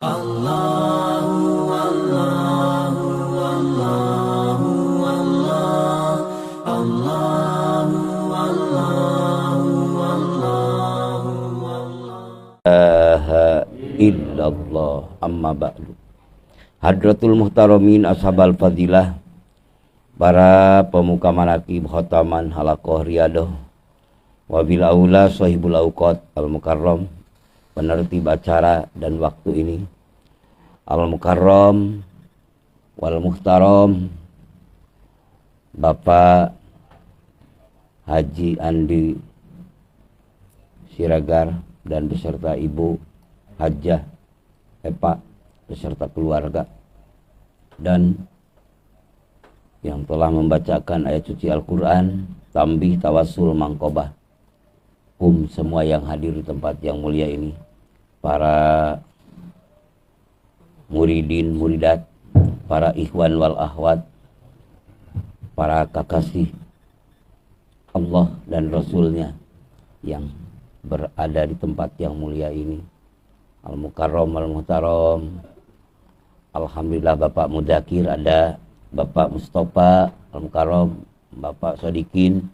Allahu Allahu Allahu Allah Allahu Allahu Allahu Allah illallah amma ba'du. Hadratul muhtaramin ashabal fadilah, para pemuka manaqib khotaman halaqah riyadah, wabil aula sahibul auqat al mukarram, penertib acara dan waktu ini, al mukarram wal muhtaram Bapak Haji Andi Siregar dan beserta Ibu Hajjah Epa beserta keluarga, dan yang telah membacakan ayat suci Al-Quran, tambih tawasul mangkobah, semua yang hadir di tempat yang mulia ini, para muridin muridat, para ikhwan wal ahwat, para kakasih Allah dan Rasulnya yang berada di tempat yang mulia ini, al-mukarram al-muhtaram. Alhamdulillah Bapak Mudakir ada, Bapak Mustafa al-mukarram, Bapak Sodikin,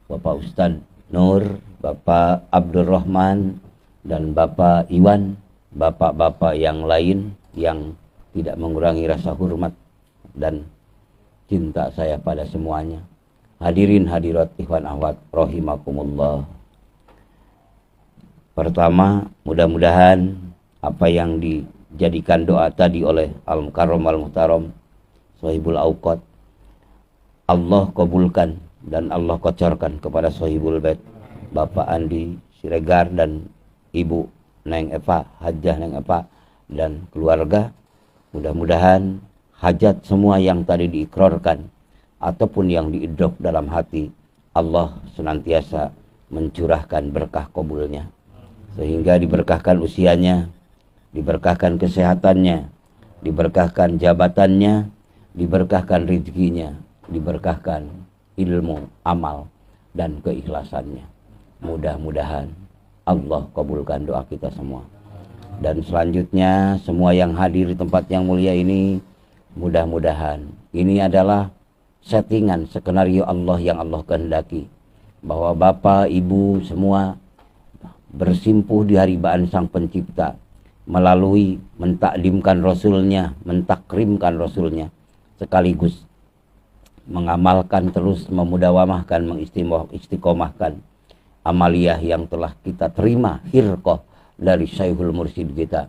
Bapak Ustadz Nur, Bapak Abdurrahman, dan Bapak Iwan, bapak-bapak yang lain yang tidak mengurangi rasa hormat dan cinta saya pada semuanya. Hadirin hadirat ikhwan akhwat rahimakumullah. Pertama, mudah-mudahan apa yang dijadikan doa tadi oleh Al-Mukarram Al-Muhtaram Sahibul Auqat, Allah kabulkan dan Allah kocorkan kepada Sahibul Bait Bapak Andi Siregar dan Ibu Neng Eva, Hajjah Neng Eva dan keluarga. Mudah-mudahan hajat semua yang tadi diikrarkan ataupun yang diidrok dalam hati, Allah senantiasa mencurahkan berkah kabulnya, sehingga diberkahkan usianya, diberkahkan kesehatannya, diberkahkan jabatannya, diberkahkan rezekinya, diberkahkan ilmu, amal, dan keikhlasannya. Mudah-mudahan Allah kabulkan doa kita semua. Dan selanjutnya semua yang hadir di tempat yang mulia ini, mudah-mudahan ini adalah settingan skenario Allah yang Allah kehendaki, bahwa Bapak Ibu semua bersimpuh di haribaan Sang Pencipta melalui mentaklimkan Rasulnya, mentakrimkan Rasulnya, sekaligus mengamalkan terus, memudawamahkan, mengistiqomahkan amaliyah yang telah kita terima hirqah dari Syekhul Mursyid kita,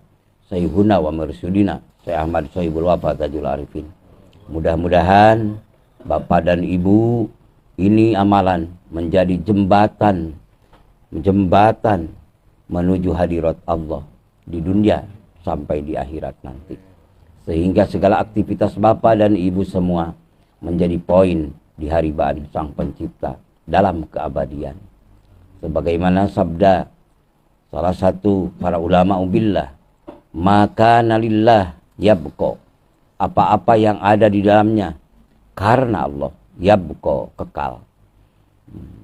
Syekhuna wa Mursyidina Syekh Ahmad Syaibul Wafa Tajul Arifin. Mudah-mudahan Bapak dan Ibu ini amalan menjadi jembatan menuju hadirat Allah di dunia sampai di akhirat nanti, sehingga segala aktivitas Bapak dan Ibu semua menjadi poin di haribaan Sang Pencipta dalam keabadian. Sebagaimana sabda salah satu para ulama ubillah, maka nalillah yabqa, apa-apa yang ada di dalamnya karena Allah, yabqa, kekal.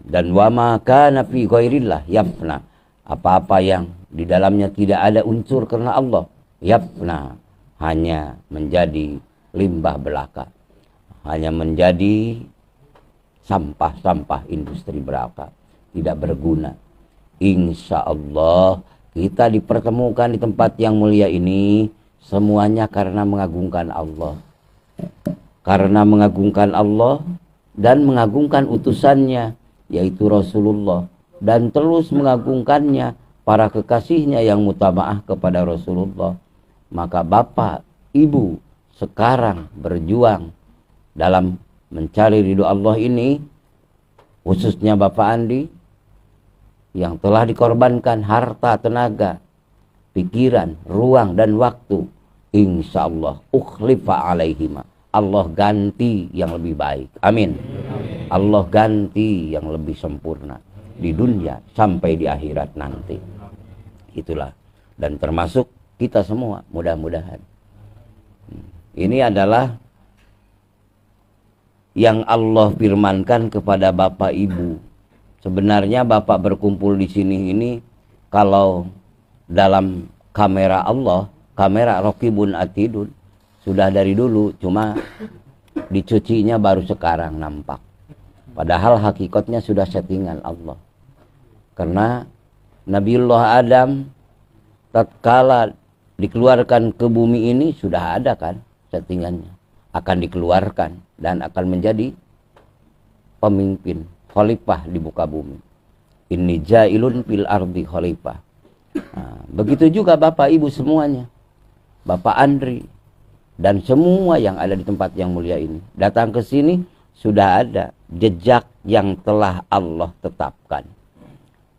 Dan wa ma kana fi ghairillah yafna, apa-apa yang di dalamnya tidak ada unsur karena Allah, yafna, hanya menjadi limbah belaka, hanya menjadi sampah-sampah industri belaka, tidak berguna. Insya Allah kita dipertemukan di tempat yang mulia ini semuanya karena mengagungkan Allah, karena mengagungkan Allah dan mengagungkan utusannya yaitu Rasulullah, dan terus mengagungkannya para kekasihnya yang mutaba'ah kepada Rasulullah. Maka Bapak Ibu sekarang berjuang dalam mencari ridho Allah ini, khususnya Bapak Andi yang telah dikorbankan harta, tenaga, pikiran, ruang, dan waktu. Insya Allah ukhlifa alaihima, Allah ganti yang lebih baik. Amin. Allah ganti yang lebih sempurna di dunia sampai di akhirat nanti. Itulah, dan termasuk kita semua mudah-mudahan. Ini adalah yang Allah firmankan kepada Bapak Ibu. Sebenarnya Bapak berkumpul di sini ini, kalau dalam kamera Allah kamera Raqibun Atidun. Sudah dari dulu, cuma dicucinya baru sekarang nampak. Padahal hakikatnya sudah settingan Allah. Karena Nabiullah Adam tatkala dikeluarkan ke bumi ini sudah ada kan settingannya. Akan dikeluarkan dan akan menjadi pemimpin, khalifah di muka bumi. Inni jailun fil ardi khalifah. Nah, begitu juga Bapak Ibu semuanya. Bapak Andri dan semua yang ada di tempat yang mulia ini. Datang ke sini sudah ada jejak yang telah Allah tetapkan.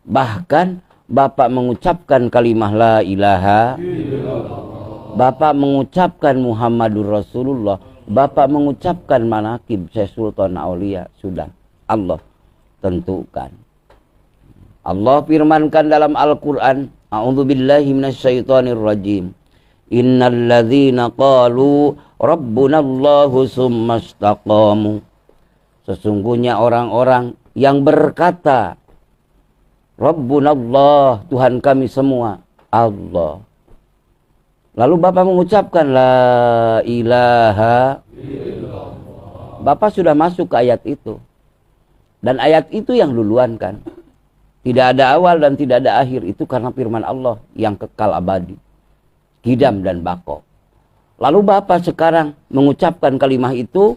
Bahkan Bapak mengucapkan kalimah la ilaha illallah. Bapak mengucapkan Muhammadur Rasulullah. Bapak mengucapkan manaqib Syekh Sultan Aulia. Sudah Allah tentukan. Allah firmankan dalam Al-Quran, a'udzubillahi minasyaitonir rajim. Innal ladzina qalu rabbunallahu tsumma istaqamu. Sesungguhnya orang-orang yang berkata Rabbunallah, Tuhan kami semua Allah. Lalu Bapak mengucapkan la ilaha illallah. Bapak sudah masuk ke ayat itu. Dan ayat itu yang duluan kan. Tidak ada awal dan tidak ada akhir. Itu karena firman Allah yang kekal abadi. Qidam dan baqo. Lalu Bapak sekarang mengucapkan kalimah itu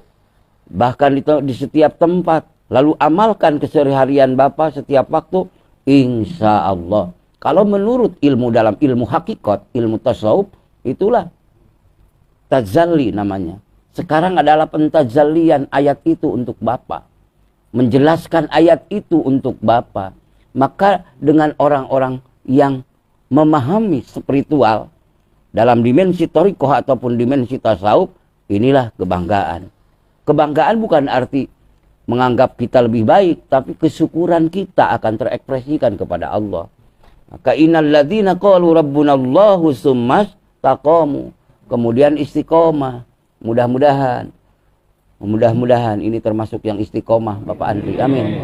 bahkan di setiap tempat. Lalu amalkan keseharian Bapak setiap waktu. Insya Allah. Kalau menurut ilmu dalam ilmu hakikat, ilmu tasawuf, itulah tazalli namanya. Sekarang adalah pentazallian ayat itu untuk Bapak. Menjelaskan ayat itu untuk Bapak. Maka dengan orang-orang yang memahami spiritual dalam dimensi thariqah ataupun dimensi tasawuf, inilah kebanggaan. Kebanggaan bukan arti menganggap kita lebih baik, tapi kesyukuran kita akan terekspresikan kepada Allah. Maka innal ladzina qalu rabbunallahu tsumma istaqamu. Kemudian istiqomah. Mudah-mudahan ini termasuk yang istiqomah Bapak Andri. Amin.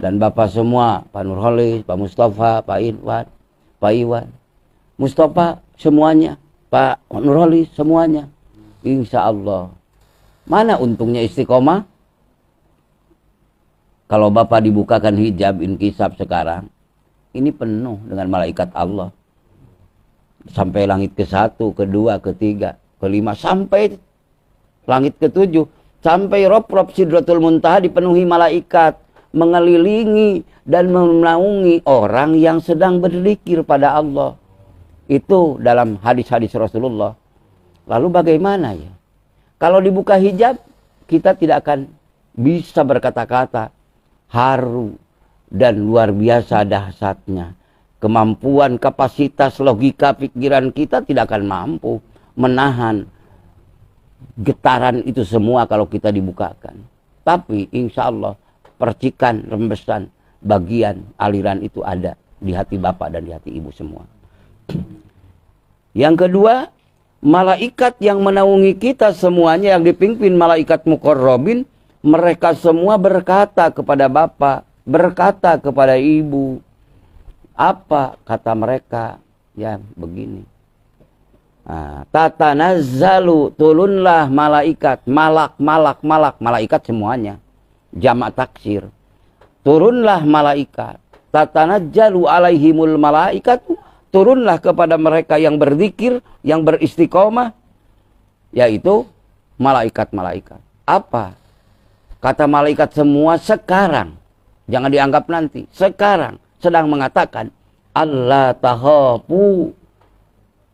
Dan Bapak semua, Pak Nurholis, Pak Mustafa, Pak Irwan, Pak Iwan, Mustafa semuanya, Pak Nurholis semuanya. Insya Allah. Mana untungnya istiqomah? Kalau Bapak dibukakan hijab inkisab sekarang, ini penuh dengan malaikat Allah. Sampai langit ke-1, ke-2, ke-3, ke-5, sampai langit ke-7. Sampai Rob Sidratul Muntaha dipenuhi malaikat. Mengelilingi dan menaungi orang yang sedang berzikir pada Allah. Itu dalam hadis-hadis Rasulullah. Lalu bagaimana ya? Kalau dibuka hijab, kita tidak akan bisa berkata-kata. Haru dan luar biasa dahsyatnya. Kemampuan, kapasitas, logika, pikiran kita tidak akan mampu menahan getaran itu semua kalau kita dibukakan. Tapi insya Allah percikan, rembesan, bagian, aliran itu ada di hati Bapak dan di hati Ibu semua. Yang kedua, malaikat yang menaungi kita semuanya yang dipimpin malaikat muqarrabin. Mereka semua berkata kepada Bapak, berkata kepada Ibu. Apa kata mereka? Ya begini. Tatanazzalu, turunlah malaikat. Malaikat semuanya. Jamak taksir. Turunlah malaikat. Tatanazzalu alaihimul malaikat. Turunlah kepada mereka yang berzikir, yang beristiqomah. Yaitu malaikat-malaikat. Apa? Kata malaikat semua sekarang. Jangan dianggap nanti. Sekarang sedang mengatakan. Allah tahapu.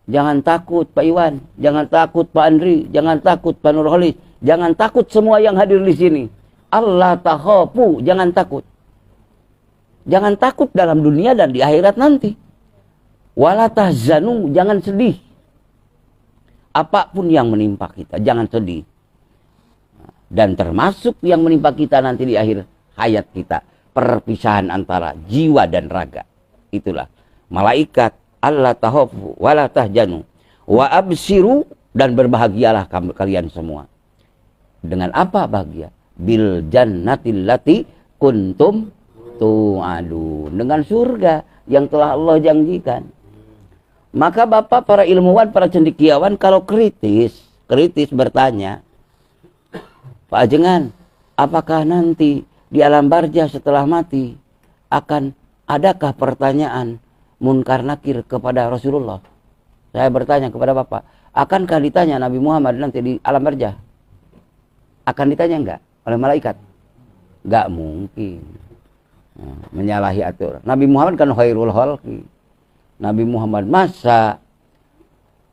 Jangan takut Pak Iwan. Jangan takut Pak Andri. Jangan takut Pak Nurholis. Jangan takut semua yang hadir di sini. Allah tahapu. Jangan takut. Jangan takut dalam dunia dan di akhirat nanti. Wala tahzanu. Jangan sedih. Apapun yang menimpa kita. Jangan sedih. Dan termasuk yang menimpa kita nanti di akhir hayat kita. Perpisahan antara jiwa dan raga. Itulah. Malaikat. Allah tahafu wala tahjanu. Wa absiru. Dan berbahagialah kalian semua. Dengan apa bahagia? Bil jannatil lati kuntum tu'adun. Dengan surga yang telah Allah janjikan. Maka Bapak, para ilmuwan, para cendekiawan, kalau kritis bertanya, Pak Ajengan, apakah nanti di alam barzah setelah mati akan adakah pertanyaan munkar nakir kepada Rasulullah? Saya bertanya kepada Bapak, akankah ditanya Nabi Muhammad nanti di alam barzah? Akan ditanya enggak oleh malaikat? Enggak mungkin. Menyalahi aturan. Nabi Muhammad kan khairul khalqi. Nabi Muhammad, masa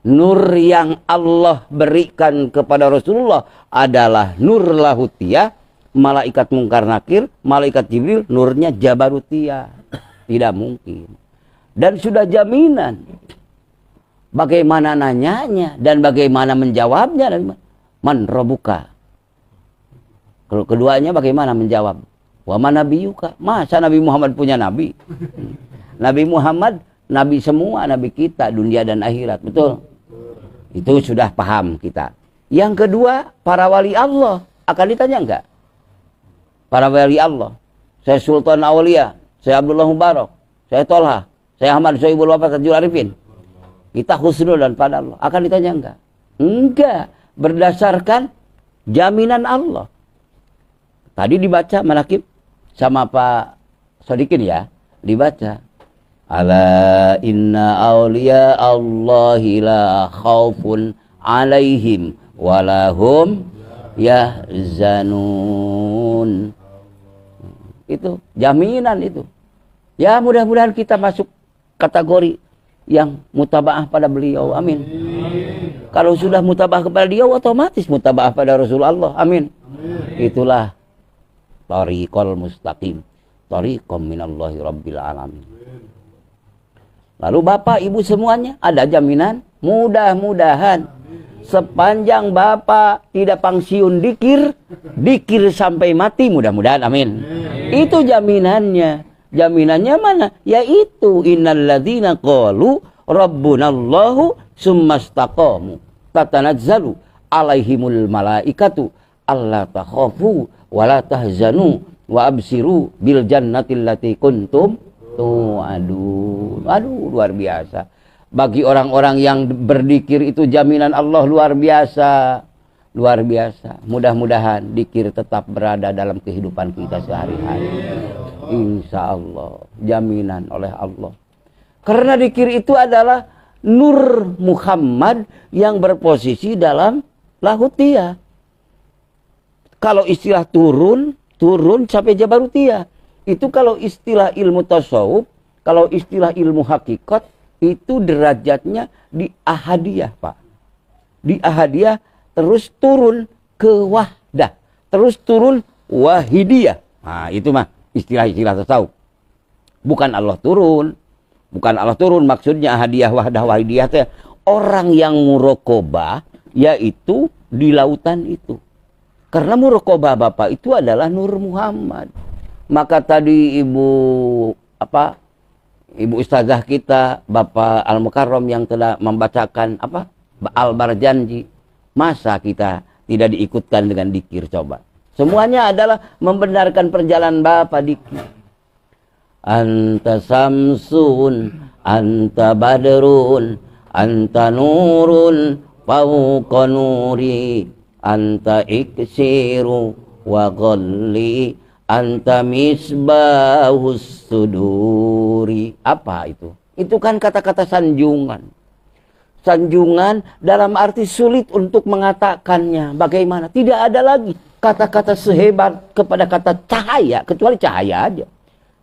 nur yang Allah berikan kepada Rasulullah adalah nur lahutiyah, malaikat mungkar nakir, malaikat Jibril nurnya jabarutiyah. Tidak mungkin. Dan sudah jaminan. Bagaimana nanyanya dan bagaimana menjawabnya? Man robuka. Kalau keduanya bagaimana menjawab? Wa man nabiyuka? Masa Nabi Muhammad punya nabi? Nabi Muhammad nabi semua, nabi kita dunia dan akhirat, betul? Itu sudah paham kita. Yang kedua, para wali Allah akan ditanya enggak? Para wali Allah. Saya Sultan Aulia, saya Abdullah Mubarak, saya Tolha, saya Ahmad Sohibul Wafat Tajul Arifin. Kita husnul dan pada Allah. Akan ditanya enggak? Enggak. Berdasarkan jaminan Allah. Tadi dibaca manakib sama Pak Sodikin ya. Dibaca. Ala inna awliya Allahi la khawfun alaihim walahum yahzanun. Itu jaminan itu. Ya mudah-mudahan kita masuk kategori yang mutabaah pada beliau. Amin. Kalau sudah mutabaah kepada beliau, otomatis mutabaah pada Rasulullah. Amin. Itulah tariqul mustaqim, tariqum minallahi rabbil alamin. Lalu Bapak Ibu semuanya ada jaminan, mudah-mudahan sepanjang Bapak tidak pensiun dikir sampai mati, mudah-mudahan. Amin. Itu jaminannya. Jaminannya mana? Yaitu innalladzina qalu rabbunallahu summastaqamu tatanazzalu alaihimul malaikatu alla takhafu wala tahzanu wa absiru bil jannatil lati kuntum tu'adun. Aduh, luar biasa. Bagi orang-orang yang berzikir itu jaminan Allah luar biasa. Luar biasa. Mudah-mudahan zikir tetap berada dalam kehidupan kita sehari-hari. Insya Allah. Jaminan oleh Allah. Karena zikir itu adalah nur Muhammad yang berposisi dalam lahutiyah. Kalau istilah turun sampai jabarutiyah. Itu kalau istilah ilmu tasawuf, kalau istilah ilmu hakikat, itu derajatnya di ahadiyah, Pak. Di ahadiyah terus turun ke wahdah, terus turun wahidiyah. Nah, itu mah istilah-istilah tasawuf. Bukan Allah turun, maksudnya ahadiyah, wahdah, wahidiyah itu orang yang muraqabah, yaitu di lautan itu. Karena muraqabah Bapak itu adalah nur Muhammad. Maka tadi Ibu Ustazah kita, Bapak Al-Mukarram yang telah membacakan Al-Barjanji, masa kita tidak diikutkan dengan dikir, coba. Semuanya adalah membenarkan perjalanan Bapak dikir. Anta samsun, anta badrun, anta nurun, fauqa nuri, anta iksiru wa ghalli, anta misbahus suduri. Apa itu? Itu kan kata-kata sanjungan. Sanjungan dalam arti sulit untuk mengatakannya. Bagaimana? Tidak ada lagi kata-kata sehebat kepada kata cahaya, kecuali cahaya aja.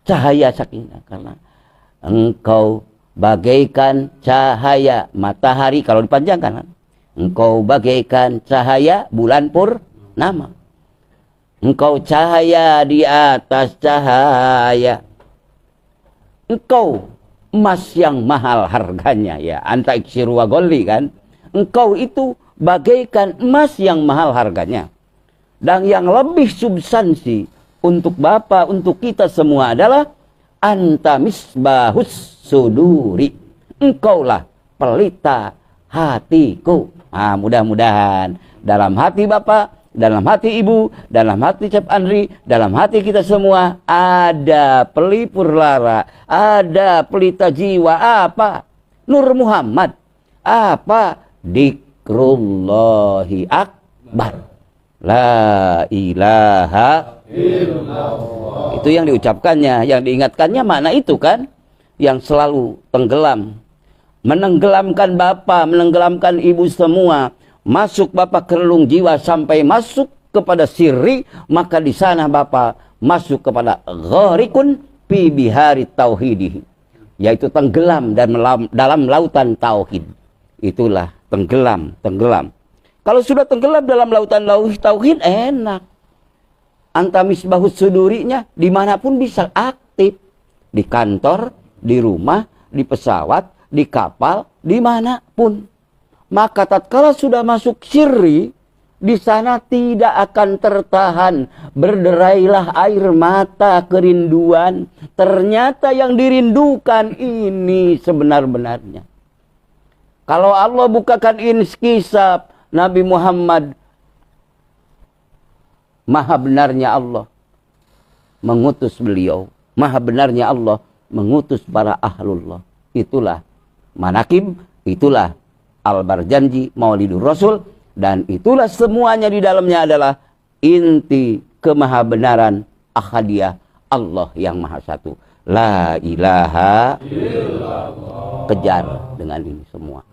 Cahaya sakinah. Karena engkau bagaikan cahaya matahari, kalau dipanjangkan. Engkau bagaikan cahaya bulan purnama. Engkau cahaya di atas cahaya. Engkau emas yang mahal harganya, ya. Anta iksiru wa ghalli, kan. Engkau itu bagaikan emas yang mahal harganya. Dan yang lebih substansi untuk Bapak, untuk kita semua adalah anta misbahus suduri. Engkaulah pelita hatiku. Nah, mudah-mudahan dalam hati Bapak, dalam hati Ibu, dalam hati Cep Andri, dalam hati kita semua ada pelipur lara, ada pelita jiwa apa? Nur Muhammad. Apa? Dikrullahi akbar. La ilaha illallah. Itu yang diucapkannya, yang diingatkannya makna itu kan, yang selalu tenggelam, menenggelamkan bapak, menenggelamkan ibu semua, masuk bapak ke relung jiwa sampai masuk kepada sirri, maka di sana bapak masuk kepada gharikun fi bihari tauhidihi, yaitu tenggelam dan dalam lautan tauhid. Itulah tenggelam. Kalau sudah tenggelam dalam lautan tauhid, enak. Anta misbahus sudurinya dimanapun bisa aktif. Di kantor, di rumah, di pesawat, di kapal, dimanapun. Maka tatkala sudah masuk sirri, di sana tidak akan tertahan. Berderailah air mata kerinduan. Ternyata yang dirindukan ini sebenar-benarnya. Kalau Allah bukakan inskisab, Nabi Muhammad, maha benarnya Allah mengutus beliau. Maha benarnya Allah mengutus para ahlullah. Itulah manakib, itulah Al-Barjanji Maulidur Rasul. Dan itulah semuanya di dalamnya adalah inti kemahabenaran ahadiyah Allah yang maha satu. La ilaha illallah. Kejar dengan ini semua,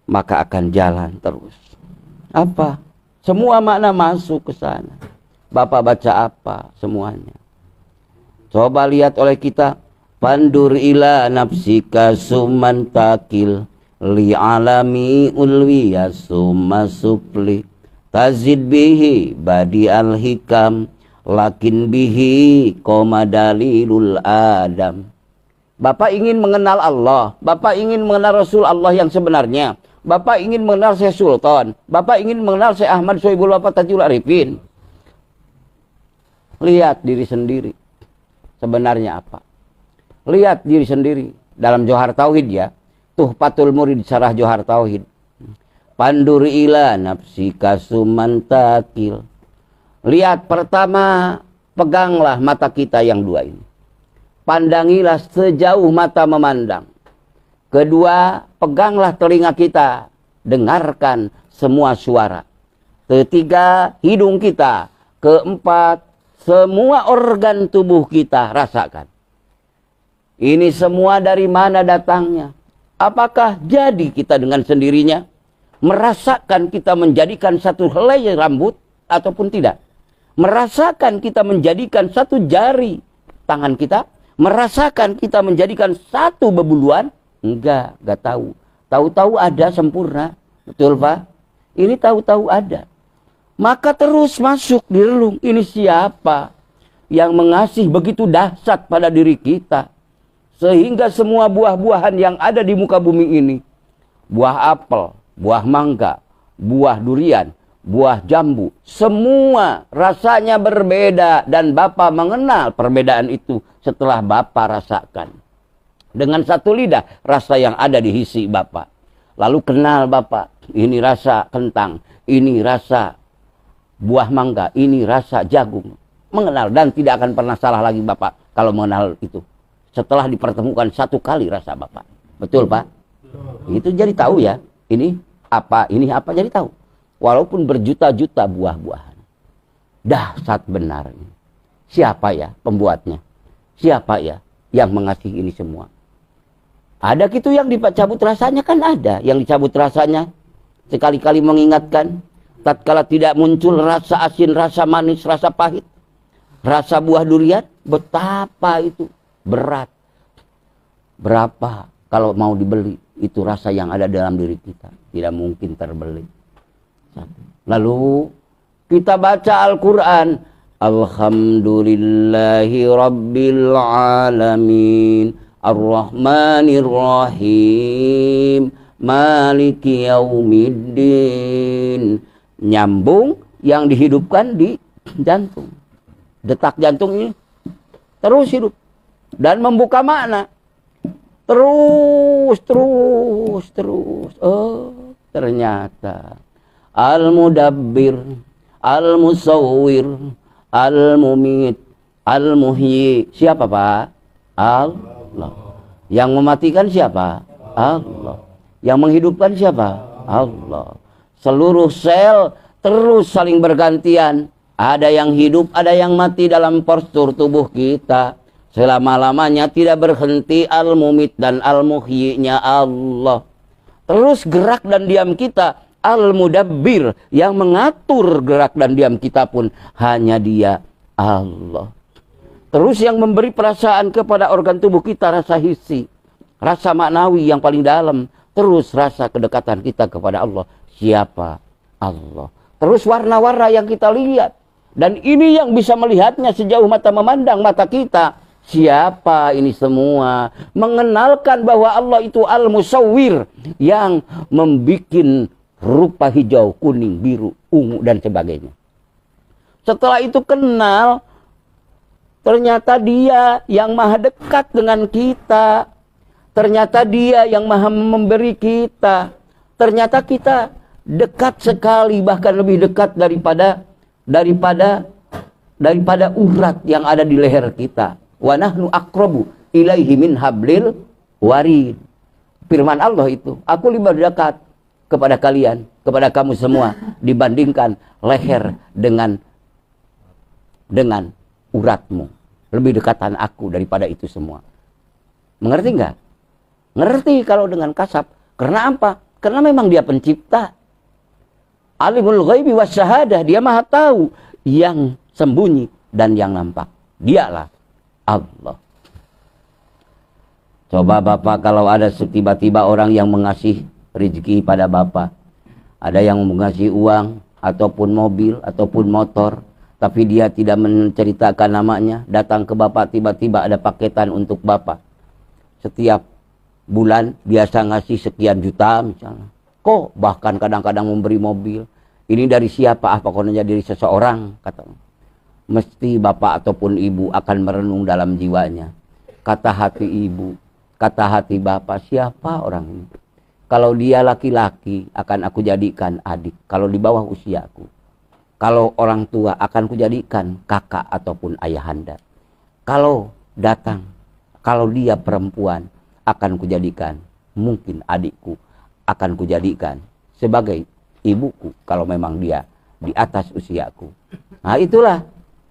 maka akan jalan terus. Apa? Semua makna masuk ke sana. Bapak baca apa? Semuanya. Coba lihat oleh kita. Pandur ila nafsika suman takil li alami ulwiya summa supli tazid bihi badi al hikam lakin bihi koma dalilul adam. Bapak ingin mengenal Allah, Bapak ingin mengenal Rasul Allah yang sebenarnya, Bapak ingin mengenal Syekh Sultan, Bapak ingin mengenal Syekh Ahmad Sohibul Wafat Tajiul Arifin. Lihat diri sendiri sebenarnya apa. Lihat diri sendiri dalam Johar Tauhid ya, Tuhfatul Murid Syarah Johar Tauhid. Pandur ila nafsika sumantakil. Lihat pertama, peganglah mata kita yang dua ini. Pandangilah sejauh mata memandang. Kedua, peganglah telinga kita, dengarkan semua suara. Ketiga, hidung kita. Keempat, semua organ tubuh kita rasakan. Ini semua dari mana datangnya? Apakah jadi kita dengan sendirinya merasakan kita menjadikan satu helai rambut ataupun tidak? Merasakan kita menjadikan satu jari tangan kita? Merasakan kita menjadikan satu bebuluan? Enggak tahu. Tahu-tahu ada sempurna. Betul Pak? Ini tahu-tahu ada. Maka terus masuk di relung. Ini siapa yang mengasih begitu dahsyat pada diri kita? Sehingga semua buah-buahan yang ada di muka bumi ini. Buah apel, buah mangga, buah durian, buah jambu. Semua rasanya berbeda. Dan Bapak mengenal perbedaan itu setelah Bapak rasakan. Dengan satu lidah rasa yang ada di hisi Bapak. Lalu kenal Bapak. Ini rasa kentang. Ini rasa buah mangga. Ini rasa jagung. Mengenal dan tidak akan pernah salah lagi Bapak kalau mengenal itu. Setelah dipertemukan satu kali rasa Bapak. Betul Pak? Itu jadi tahu ya. Ini apa jadi tahu. Walaupun berjuta-juta buah-buahan. Dahsyat benar. Siapa ya pembuatnya? Siapa ya yang mengasihi ini semua? Ada gitu yang dicabut rasanya kan ada. Yang dicabut rasanya sekali-kali mengingatkan. Tatkala tidak muncul rasa asin, rasa manis, rasa pahit. Rasa buah durian. Betapa itu berat. Berapa kalau mau dibeli. Itu rasa yang ada dalam diri kita. Tidak mungkin terbeli. Lalu kita baca Al-Quran. Alhamdulillahi Rabbil Alamin. Ar-Rahmanir Rahim. Maliki Yaumiddin. Nyambung yang dihidupkan di jantung. Detak jantung ini terus hidup. Dan membuka makna. Terus. Oh, ternyata. Al-Mudabbir, Al-Musawwir, Al-Mumit, Al-Muhyi. Siapa Pak? Allah. Yang mematikan siapa? Allah. Yang menghidupkan siapa? Allah. Seluruh sel terus saling bergantian. Ada yang hidup, ada yang mati dalam postur tubuh kita. Selama-lamanya tidak berhenti al-mumit dan al-muhyinya Allah. Terus gerak dan diam kita al-mudabbir, yang mengatur gerak dan diam kita pun hanya Dia, Allah. Terus yang memberi perasaan kepada organ tubuh kita, rasa hissi, rasa maknawi yang paling dalam. Terus rasa kedekatan kita kepada Allah, siapa? Allah. Terus warna-warna yang kita lihat, dan ini yang bisa melihatnya sejauh mata memandang mata kita. Siapa ini semua? Mengenalkan bahwa Allah itu al-musawwir, yang membikin rupa hijau, kuning, biru, ungu, dan sebagainya. Setelah itu kenal, ternyata Dia yang maha dekat dengan kita. Ternyata Dia yang maha memberi kita. Ternyata kita dekat sekali, bahkan lebih dekat daripada urat yang ada di leher kita. Wa nahnu aqrabu ilaihi min hablil warid. Firman Allah itu, aku lebih dekat kepada kalian, kepada kamu semua, dibandingkan leher dengan uratmu. Lebih dekatan aku daripada itu semua. Mengerti nggak? Ngerti kalau dengan kasab. Karena apa? Karena memang Dia pencipta. Alimul ghaibi wasyahadah, Dia maha tahu yang sembunyi dan yang nampak. Dialah Allah. Coba Bapak, kalau ada tiba-tiba orang yang mengasih rezeki pada Bapak, ada yang mengasih uang ataupun mobil ataupun motor, tapi dia tidak menceritakan namanya, datang ke Bapak, tiba-tiba ada paketan untuk Bapak. Setiap bulan biasa ngasih sekian juta misalnya. Kok bahkan kadang-kadang memberi mobil. Ini dari siapa? Pokoknya dari seseorang, katanya. Mesti Bapak ataupun Ibu akan merenung dalam jiwanya. Kata hati Ibu, kata hati Bapak, siapa orang ini? Kalau dia laki-laki, akan aku jadikan adik. Kalau di bawah usiaku. Kalau orang tua, akan kujadikan kakak ataupun ayahanda. Kalau datang, kalau dia perempuan, akan kujadikan mungkin adikku. Akan kujadikan sebagai ibuku, kalau memang dia di atas usiaku. Nah itulah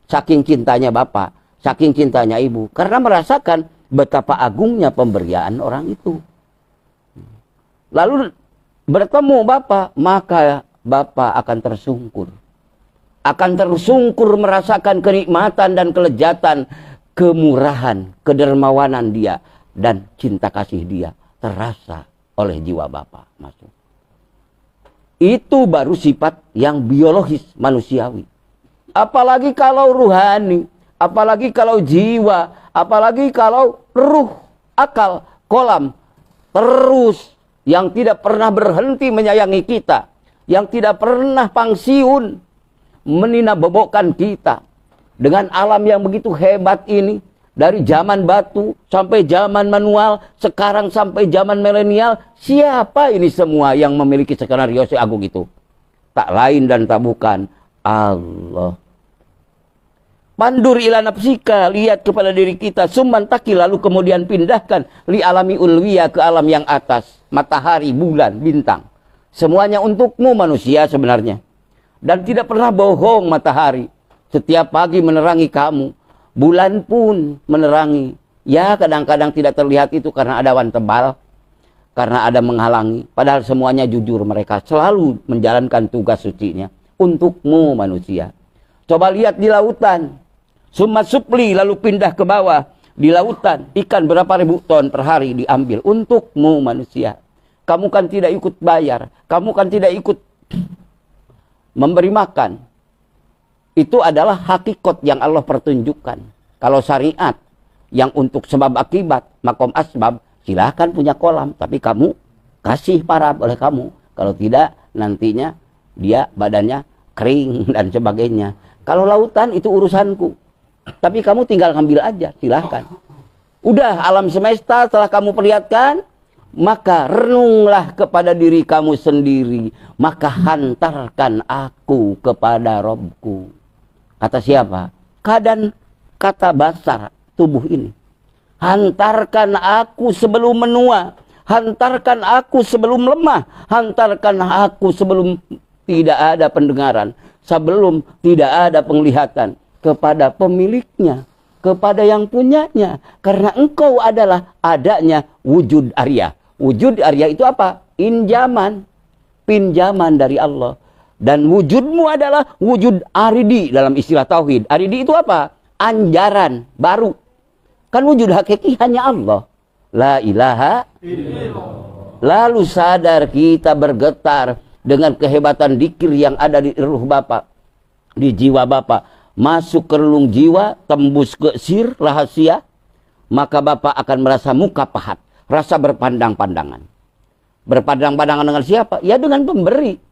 saking cintanya Bapak, saking cintanya Ibu, karena merasakan betapa agungnya pemberian orang itu. Lalu bertemu Bapak, maka Bapak akan tersungkur. Akan tersungkur merasakan kenikmatan dan kelezatan, kemurahan, kedermawanan Dia, dan cinta kasih Dia terasa oleh jiwa Bapak. Masuk. Itu baru sifat yang biologis manusiawi. Apalagi kalau ruhani, apalagi kalau jiwa, apalagi kalau ruh, akal, kolam, terus yang tidak pernah berhenti menyayangi kita, yang tidak pernah pangsiun meninabobokkan kita dengan alam yang begitu hebat ini, dari zaman batu sampai zaman manual, sekarang sampai zaman milenial. Siapa ini semua yang memiliki skenario si agung itu? Tak lain dan tak bukan Allah. Pandur ila nafsika, lihat kepada diri kita, summan taki, lalu kemudian pindahkan li alami ulwiya, ke alam yang atas, matahari, bulan, bintang. Semuanya untukmu manusia sebenarnya. Dan tidak pernah bohong matahari. Setiap pagi menerangi kamu. Bulan pun menerangi. Ya kadang-kadang tidak terlihat itu karena ada awan tebal. Karena ada menghalangi. Padahal semuanya jujur, mereka selalu menjalankan tugas sucinya. Untukmu manusia. Coba lihat di lautan. Summa supli, lalu pindah ke bawah. Di lautan, ikan berapa ribu ton per hari diambil. Untukmu manusia. Kamu kan tidak ikut bayar. Kamu kan tidak ikut memberi makan. Itu adalah hakikat yang Allah pertunjukkan. Kalau syariat yang untuk sebab akibat, makom asbab, silahkan punya kolam. Tapi kamu kasih parab oleh kamu. Kalau tidak, nantinya dia badannya kering dan sebagainya. Kalau lautan itu urusanku. Tapi kamu tinggal ngambil aja, silahkan. Udah, alam semesta telah kamu perlihatkan, maka renunglah kepada diri kamu sendiri. Maka hantarkan aku kepada Robku. Kata siapa? Kata basar tubuh ini. Hantarkan aku sebelum menua, hantarkan aku sebelum lemah, hantarkan aku sebelum tidak ada pendengaran, sebelum tidak ada penglihatan, kepada pemiliknya, kepada yang punyanya. Karena engkau adalah adanya wujud Arya. Wujud Arya itu apa? Injaman, pinjaman dari Allah. Dan wujudmu adalah wujud aridi dalam istilah tauhid. Aridi itu apa? Anjaran baru. Kan wujud hakiki hanya Allah. La ilaha illallah. Lalu sadar kita bergetar dengan kehebatan dikir yang ada di ruh Bapak, di jiwa Bapak. Masuk ke relung jiwa, tembus ke sir rahasia. Maka Bapak akan merasa muka pahat. Rasa berpandang-pandangan. Berpandang-pandangan dengan siapa? Ya dengan pemberi.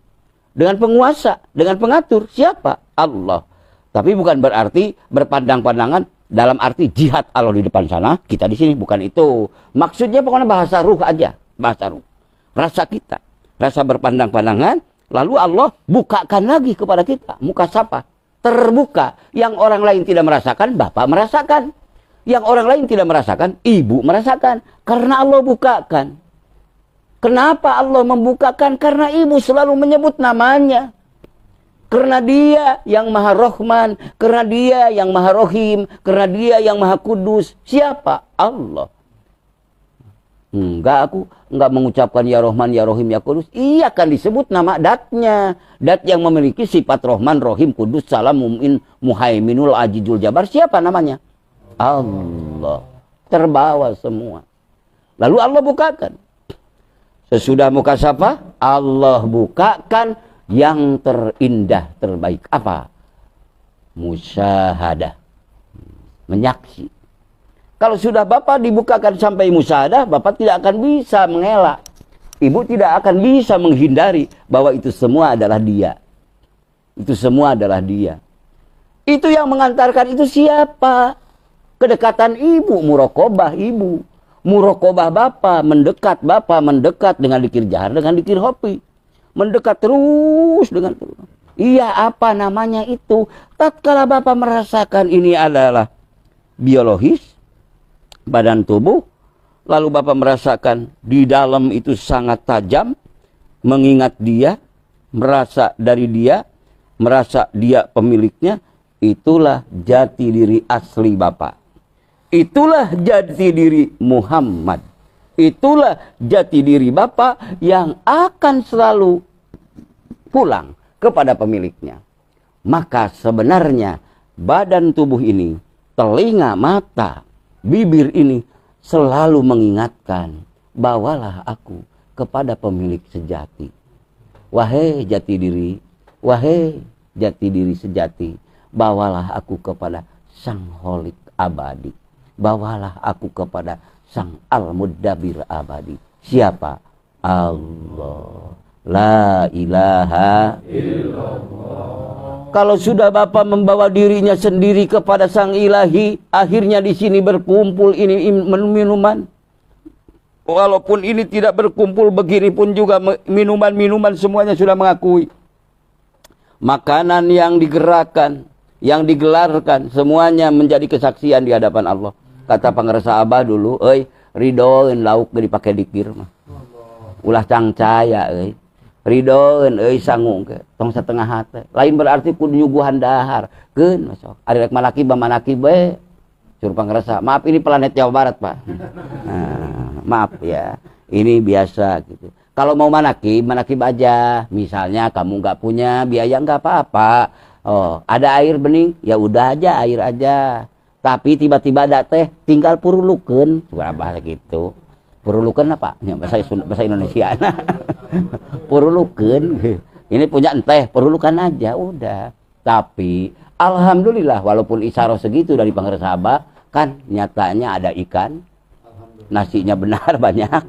Dengan penguasa, dengan pengatur. Siapa? Allah. Tapi bukan berarti berpandang-pandangan dalam arti jihad Allah di depan sana, kita di sini, bukan itu. Maksudnya pokoknya bahasa ruh aja, bahasa ruh. Rasa kita, rasa berpandang-pandangan, lalu Allah bukakan lagi kepada kita. Muka siapa? Terbuka. Yang orang lain tidak merasakan, Bapak merasakan. Yang orang lain tidak merasakan, Ibu merasakan. Karena Allah bukakan. Kenapa Allah membukakan? Karena Ibu selalu menyebut namanya. Karena Dia yang Maha Rahman, karena Dia yang Maha Rahim, karena Dia yang Maha Kudus. Siapa? Allah. Aku enggak mengucapkan ya Rahman, ya Rahim, ya Kudus. Iya, kan disebut nama datnya. Dat yang memiliki sifat Rahman, Rahim, Kudus, Salam, Mu'min, Muhaiminul, Ajizul, Jabar. Siapa namanya? Allah. Terbawa semua. Lalu Allah bukakan. Sesudah muka siapa? Allah bukakan yang terindah, terbaik. Apa? Musyahadah. Menyaksi. Kalau sudah Bapak dibukakan sampai musyahadah, Bapak tidak akan bisa mengelak. Ibu tidak akan bisa menghindari bahwa itu semua adalah Dia. Itu semua adalah Dia. Itu yang mengantarkan itu siapa? Kedekatan Ibu, muraqabah Ibu. Muraqabah Bapak, mendekat dengan dikir jahar, dengan dikir hopi. Mendekat terus dengan terus. Iya, apa namanya itu? Tatkala Bapak merasakan ini adalah biologis, badan tubuh, lalu Bapak merasakan di dalam itu sangat tajam, mengingat Dia, merasa dari Dia, merasa Dia pemiliknya, itulah jati diri asli Bapak. Itulah jati diri Muhammad. Itulah jati diri Bapak yang akan selalu pulang kepada pemiliknya. Maka sebenarnya badan tubuh ini, telinga, mata, bibir ini selalu mengingatkan, bawalah aku kepada pemilik sejati. Wahai jati diri, wahai jati diri sejati, bawalah aku kepada Sang Holik abadi. Bawalah aku kepada Sang Al-Mudabbir abadi. Siapa? Allah. La ilaha illallah. Kalau sudah Bapak membawa dirinya sendiri kepada Sang Ilahi, akhirnya di sini berkumpul ini minuman. Walaupun ini tidak berkumpul begini pun juga minuman-minuman semuanya sudah mengakui. Makanan yang digerakkan, yang digelarkan, semuanya menjadi kesaksian di hadapan Allah. Kata pangersa Abah dulu, ridoeun lauk dipake dikir mah. Ulah cangcaya ridoeun sangung ke tong setengah hate. Lain berarti kudu nyuguhan dahar. Geun masuk. Ari rek manakib manakib bae. Suruh pangersa, maaf ini planet Jawa Barat, Pak. Nah, maaf ya. Ini biasa gitu. Kalau mau manakib aja. Misalnya kamu nggak punya biaya nggak apa-apa. Oh, ada air bening, ya udah aja air aja. Tapi tiba-tiba ada teh, tinggal purulukeun, berapa gitu. Purulukeun apa? Ya, bahasa Indonesia. Purulukeun. Ini punya teh, purulukan aja, udah. Tapi alhamdulillah walaupun isyarah segitu dari pangersa Abah, kan nyatanya ada ikan. Nasinya benar banyak,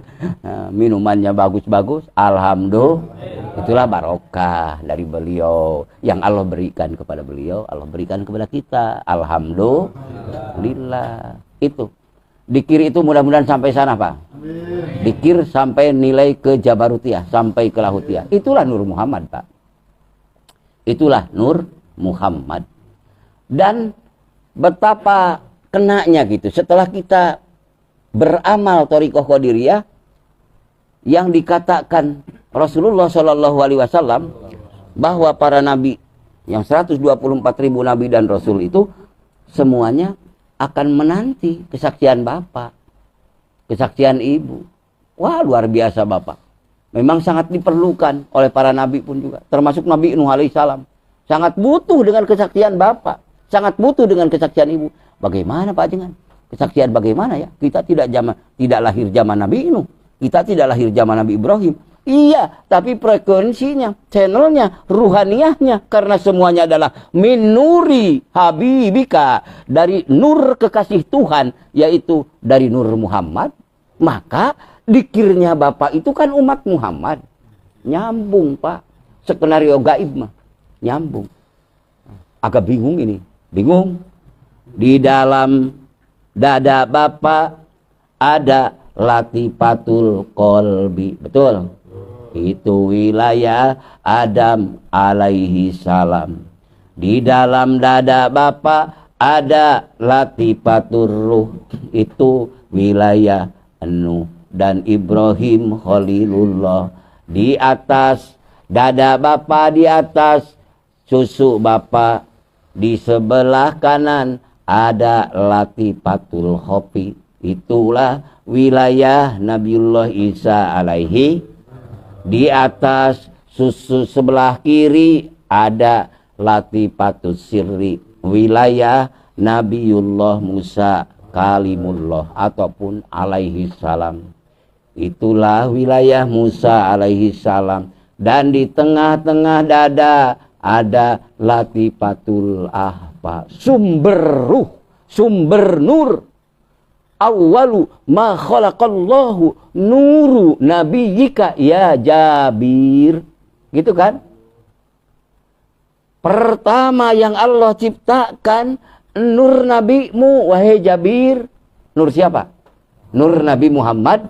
minumannya bagus-bagus, alhamdulillah. Itulah barokah dari beliau yang Allah berikan kepada beliau, Allah berikan kepada kita, alhamdulillah. Itu dikir itu mudah-mudahan sampai sana, Pak. Dikir sampai nilai ke Jabarutiyah, sampai ke Lahutiyah. Itulah Nur Muhammad, Pak. Itulah Nur Muhammad. Dan betapa kenanya gitu setelah kita beramal thariqah qadiriyah yang dikatakan Rasulullah Shallallahu Alaihi Wasallam bahwa para nabi yang 124.000 nabi dan rasul itu semuanya akan menanti kesaksian bapak, kesaksian ibu. Wah, luar biasa bapak. Memang sangat diperlukan oleh para nabi pun juga, termasuk Nabi Nuh alaihissalam. Sangat butuh dengan kesaksian bapak, sangat butuh dengan kesaksian ibu. Bagaimana Pak Jengan? Kesaksian bagaimana ya? Kita tidak lahir zaman Nabi Nuh, kita tidak lahir zaman Nabi Ibrahim. Iya, tapi frekuensinya, channelnya, ruhaniyahnya, karena semuanya adalah min nuri habibika, dari nur kekasih Tuhan, yaitu dari nur Muhammad. Maka dikirnya bapak itu kan umat Muhammad. Nyambung Pak, skenario gaib mah nyambung. Agak bingung ini, bingung. Di dalam dada bapak ada latifatul qalbi, betul? Itu wilayah Adam alaihi salam. Di dalam dada bapak ada latifatur ruh, itu wilayah Nuh dan Ibrahim Khalilullah. Di atas dada bapak, di atas susu bapak, di sebelah kanan ada latifatul khofi, itulah wilayah Nabiullah Isa alaihi. Di atas susu sebelah kiri ada latifatus sirri, wilayah Nabiullah Musa kalimullah ataupun alaihi salam. Itulah wilayah Musa alaihi salam. Dan di tengah-tengah dada ada latifatul ahfa, sumber ruh, sumber nur. Awwalu ma khalaqallahu nuru nabiyyika ya Jabir. Gitu kan? Pertama yang Allah ciptakan nur nabimu wahai Jabir. Nur siapa? Nur Nabi Muhammad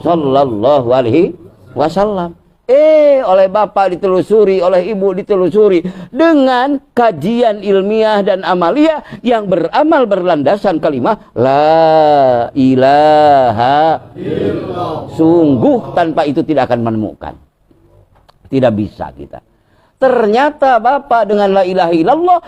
sallallahu alaihi wasallam. Oleh bapak ditelusuri, oleh ibu ditelusuri dengan kajian ilmiah dan amalia yang beramal berlandasan kalimat la ilaha illallah. Sungguh tanpa itu tidak akan menemukan. Tidak bisa kita. Ternyata bapak dengan la ilaha illallah,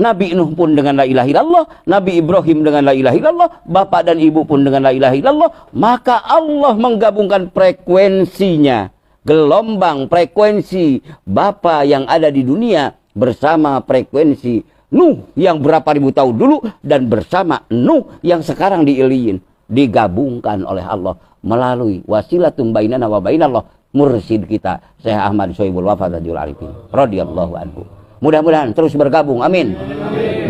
Nabi Nuh pun dengan la ilaha illallah, Nabi Ibrahim dengan la ilaha illallah, bapak dan ibu pun dengan la ilaha illallah, maka Allah menggabungkan frekuensinya. Gelombang frekuensi Bapa yang ada di dunia bersama frekuensi Nuh yang berapa ribu tahun dulu dan bersama Nuh yang sekarang di Iliyin, digabungkan oleh Allah melalui wasilatun bainana wa bainallah, mursyid kita Syekh Ahmad Sohibul Wafa Arifin radhiyallahu anhu. Mudah-mudahan terus bergabung, amin.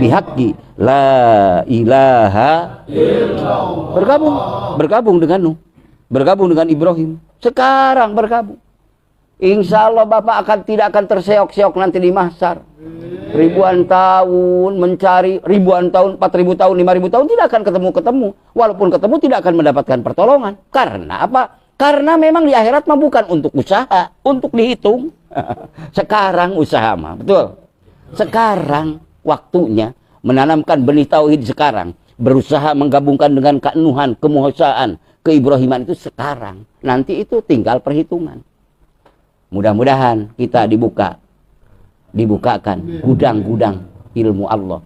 Bihaqqi la ilaha illallah. Bergabung dengan Nuh, bergabung dengan Ibrahim, sekarang bergabung. Insya Allah bapak tidak akan terseok-seok nanti di mahsyar. Ribuan tahun mencari, ribuan tahun, 4.000 tahun, 5.000 tahun tidak akan ketemu-ketemu. Walaupun ketemu tidak akan mendapatkan pertolongan. Karena apa? Karena memang di akhirat mah bukan untuk usaha, untuk dihitung. Sekarang usaha mah, betul. Sekarang waktunya menanamkan benih tauhid sekarang. Berusaha menggabungkan dengan keunuhan, kemuhasaan, keibrahiman itu sekarang. Nanti itu tinggal perhitungan. Mudah-mudahan kita dibukakan gudang-gudang ilmu Allah,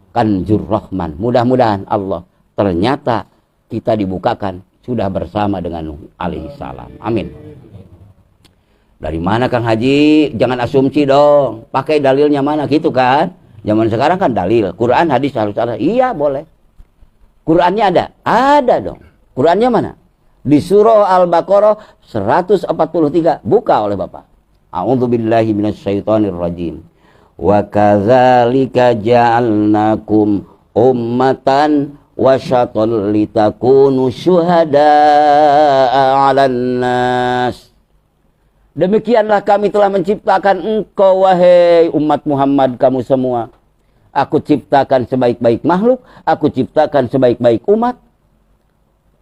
kanjur rahman. Mudah-mudahan Allah ternyata kita dibukakan sudah bersama dengan Nuh alaihi salam. Amin. Dari mana Kang Haji? Jangan asumsi dong. Pakai dalilnya mana gitu kan? Zaman sekarang kan dalil, Quran, hadis harus ada. Iya boleh. Qurannya ada? Ada dong. Qurannya mana? Di surah Al-Baqarah 143, buka oleh Bapak. A'udzubillahi minasyaitonirrajim. Wa kadzalika ja'alnakum ummatan wasatan litakunu syuhada'a 'alan nas. Demikianlah kami telah menciptakan engkau wahai umat Muhammad kamu semua. Aku ciptakan sebaik-baik makhluk, aku ciptakan sebaik-baik umat.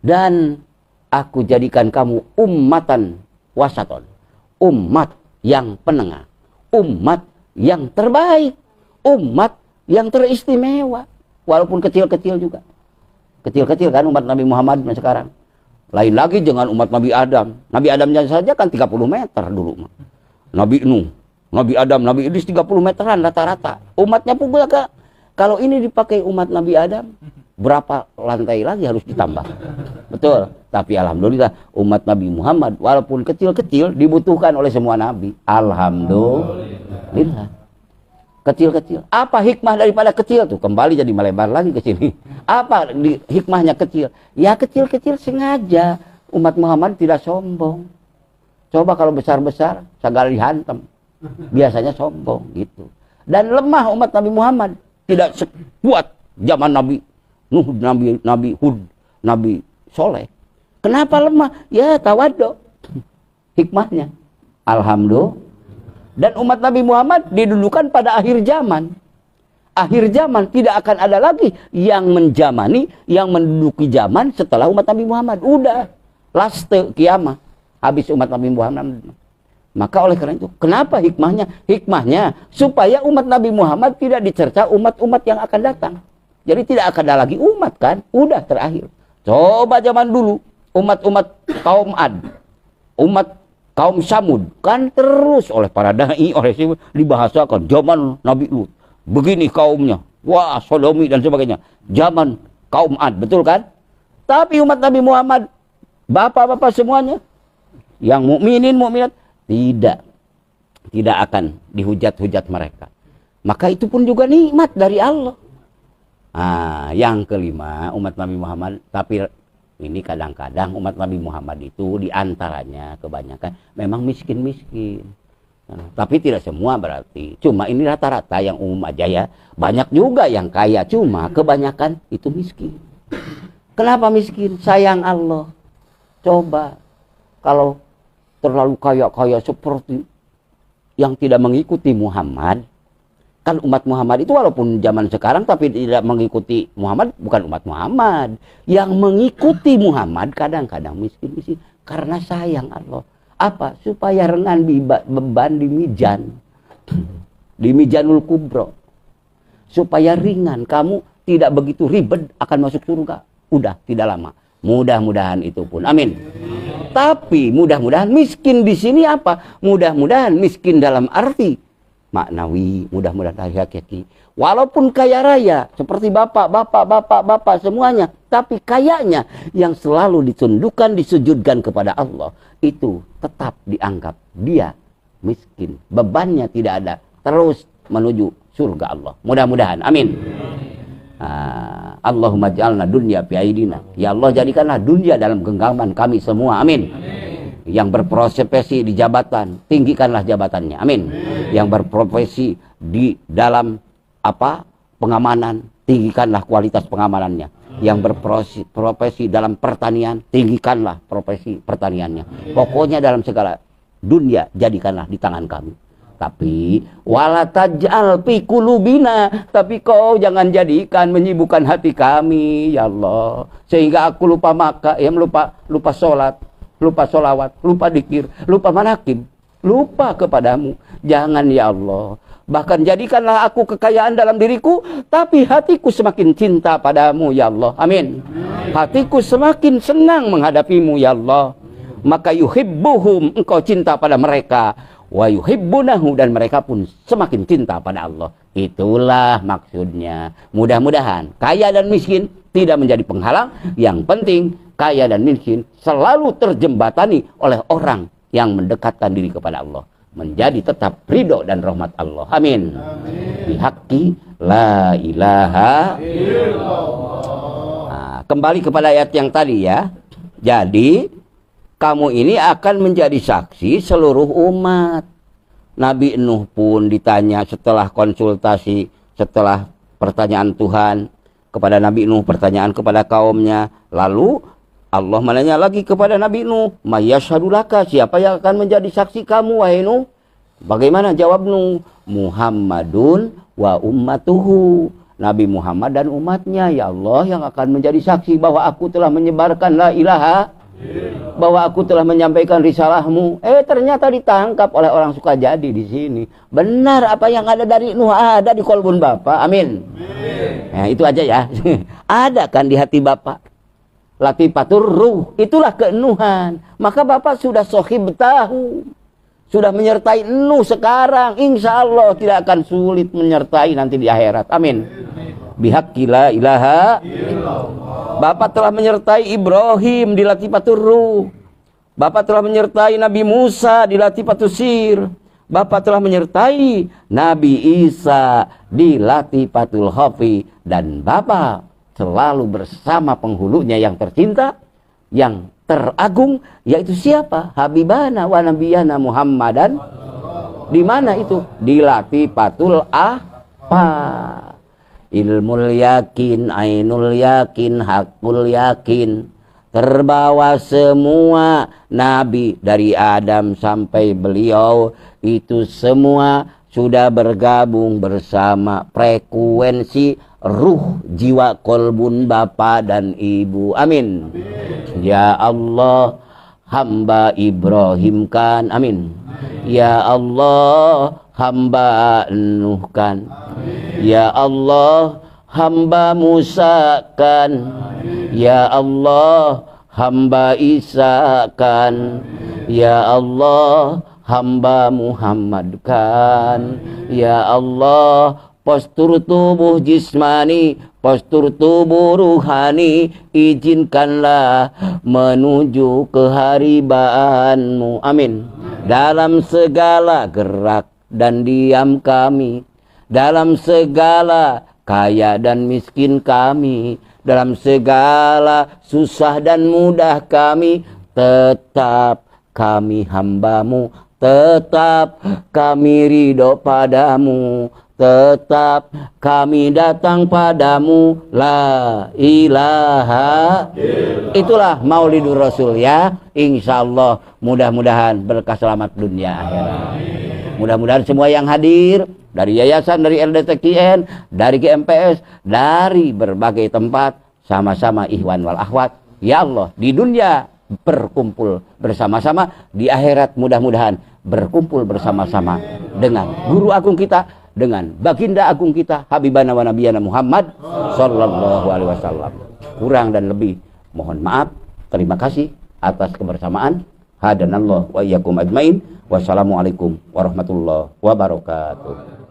Dan aku jadikan kamu ummatan wasaton, umat yang penengah, umat yang terbaik, umat yang teristimewa, walaupun kecil-kecil juga. Kecil-kecil kan umat Nabi Muhammad sekarang. Lain lagi dengan umat Nabi Adam. Nabi Adamnya saja kan 30 meter dulu. Nabi Nuh, Nabi Adam, Nabi Idris 30 meteran rata-rata. Umatnya pun juga, kalau ini dipakai umat Nabi Adam, berapa lantai lagi harus ditambah? Betul. Tapi alhamdulillah umat Nabi Muhammad walaupun kecil-kecil dibutuhkan oleh semua nabi. Alhamdulillah. Kecil-kecil. Apa hikmah daripada kecil tuh? Kembali jadi melebar lagi ke sini. Apa hikmahnya kecil? Ya kecil-kecil sengaja umat Muhammad tidak sombong. Coba kalau besar-besar segala dihantam. Biasanya sombong gitu. Dan lemah umat Nabi Muhammad, tidak sekuat zaman Nabi Nuh, Nabi Hud, Nabi Soleh. Kenapa lemah? Ya tawadhu. Hikmahnya. Alhamdulillah. Dan umat Nabi Muhammad didudukan pada akhir zaman. Akhir zaman tidak akan ada lagi yang menjamani, yang menduduki zaman setelah umat Nabi Muhammad. Udah, last kiamat. Habis umat Nabi Muhammad. Maka oleh karena itu, kenapa hikmahnya? Hikmahnya supaya umat Nabi Muhammad tidak dicerca umat-umat yang akan datang. Jadi tidak akan ada lagi umat kan? Udah terakhir. Coba zaman dulu, umat-umat kaum Ad, umat kaum Samud, kan terus oleh para dai, oleh siapa dibahasakan zaman Nabi Lut. Begini kaumnya, wah sodomi dan sebagainya. Zaman kaum Ad, betul kan? Tapi umat Nabi Muhammad, bapak-bapak semuanya, yang mukminin mukminat, tidak akan dihujat-hujat mereka. Maka itu pun juga nikmat dari Allah. Nah, yang kelima, umat Nabi Muhammad, tapi ini kadang-kadang umat Nabi Muhammad itu diantaranya kebanyakan memang miskin-miskin. Nah, tapi tidak semua berarti. Cuma ini rata-rata yang umum aja ya. Banyak juga yang kaya, cuma kebanyakan itu miskin. Kenapa miskin? Sayang Allah. Coba kalau terlalu kaya-kaya seperti yang tidak mengikuti Muhammad. Kan umat Muhammad itu walaupun zaman sekarang tapi tidak mengikuti Muhammad, bukan umat Muhammad. Yang mengikuti Muhammad kadang-kadang miskin-miskin karena sayang Allah. Apa? Supaya ringan beban di mizan. Di Mizanul Kubro. Supaya ringan, kamu tidak begitu ribet akan masuk surga. Udah, tidak lama. Mudah-mudahan itu pun. Amin. Tapi mudah-mudahan miskin di sini apa? Mudah-mudahan miskin dalam arti maknawi, mudah-mudahan hakiki. Walaupun kaya raya seperti bapak semuanya, tapi kayanya yang selalu ditundukkan, disujudkan kepada Allah, itu tetap dianggap dia miskin. Bebannya tidak ada, terus menuju surga Allah. Mudah-mudahan. Amin. Allahumma ja'alna dunya fi aidina. Ya Allah, jadikanlah dunia dalam genggaman kami semua. Amin. Yang berprofesi di jabatan, tinggikanlah jabatannya. Amin. Yang berprofesi di dalam pengamanan, tinggikanlah kualitas pengamanannya. Yang berprofesi dalam pertanian, tinggikanlah profesi pertaniannya. Pokoknya dalam segala dunia jadikanlah di tangan kami. Tapi wala taj'al fi qulubina, tapi kau jangan jadikan menyibukkan hati kami ya Allah, sehingga aku lupa lupa sholat, lupa sholawat, lupa dikir, lupa manakib, lupa kepadamu. Jangan ya Allah. Bahkan jadikanlah aku kekayaan dalam diriku, tapi hatiku semakin cinta padamu ya Allah. Amin. Hatiku semakin senang menghadapimu ya Allah. Maka yuhibbuhum, engkau cinta pada mereka, wa yuhibbunahu, dan mereka pun semakin cinta pada Allah. Itulah maksudnya. Mudah-mudahan kaya dan miskin tidak menjadi penghalang. Yang penting kaya dan miskin selalu terjembatani oleh orang yang mendekatkan diri kepada Allah, menjadi tetap ridho dan rahmat Allah. Amin. Bihaqi la ilaha illallah. Kembali kepada ayat yang tadi ya. Jadi kamu ini akan menjadi saksi seluruh umat. Nabi Nuh pun ditanya setelah konsultasi, setelah pertanyaan Tuhan kepada Nabi Nuh, pertanyaan kepada kaumnya. Lalu Allah menanya lagi kepada Nabi Nuh, "Mayyashhadu laka?" Siapa yang akan menjadi saksi kamu wahai Nuh? Bagaimana jawab Nuh? Muhammadun wa ummatuhu. Nabi Muhammad dan umatnya ya Allah yang akan menjadi saksi bahwa aku telah menyebarkan la ilaha, bahwa aku telah menyampaikan risalahmu. Ternyata ditangkap oleh orang Sukajadi di sini. Benar apa yang ada dari Nuh ada di kolbun Bapak. Amin. Nah, itu aja ya. Ada kan di hati Bapak. Latifatur ruh, itulah keenuhan. Maka Bapak sudah sohib tahu. Sudah menyertai Nuh sekarang. Insya Allah tidak akan sulit menyertai nanti di akhirat. Amin. Bihaqqi la ilaha. Bapak telah menyertai Ibrahim di Latifatur ruh. Bapak telah menyertai Nabi Musa di Latifatus sir. Bapak telah menyertai Nabi Isa di Latifatul khafi. Dan Bapak selalu bersama penghulunya yang tercinta, yang teragung, yaitu siapa? Habibana wa nabiyana Muhammadan. Di mana itu? Di Latifatul apa? Ilmul yakin, ainul yakin, hakul yakin. Terbawa semua nabi dari Adam sampai beliau, itu semua sudah bergabung bersama frekuensi ruh jiwa kolbun Bapak dan Ibu. Amin. Ya Allah, hamba Ibrahim kan. Amin. Ya Allah, hamba Nuh kan. Ya Allah, hamba Musa kan. Ya Allah, hamba Isa kan. Ya Allah, hamba Muhammad kan. Ya Allah, postur tubuh jismani, postur tubuh ruhani, izinkanlah menuju keharibaanmu. Amin. Dalam segala gerak dan diam kami, dalam segala kaya dan miskin kami, dalam segala susah dan mudah kami, tetap kami hambamu, tetap kami ridho padamu, tetap kami datang padamu. La ilaha. Itulah Maulidur Rasul ya. Insya Allah mudah-mudahan berkah selamat dunia akhirat. Mudah-mudahan semua yang hadir dari yayasan, dari LDTKN, dari GMPS, dari berbagai tempat, sama-sama ikhwan wal akhwat. Ya Allah, di dunia berkumpul bersama-sama, di akhirat mudah-mudahan berkumpul bersama-sama dengan guru agung kita, dengan baginda agung kita, Habibana wa nabiyana Muhammad sallallahu alaihi wasallam. Kurang dan lebih mohon maaf. Terima kasih atas kebersamaan. Hadanallah wa iyyakum ajmain. Wassalamualaikum warahmatullahi wabarakatuh.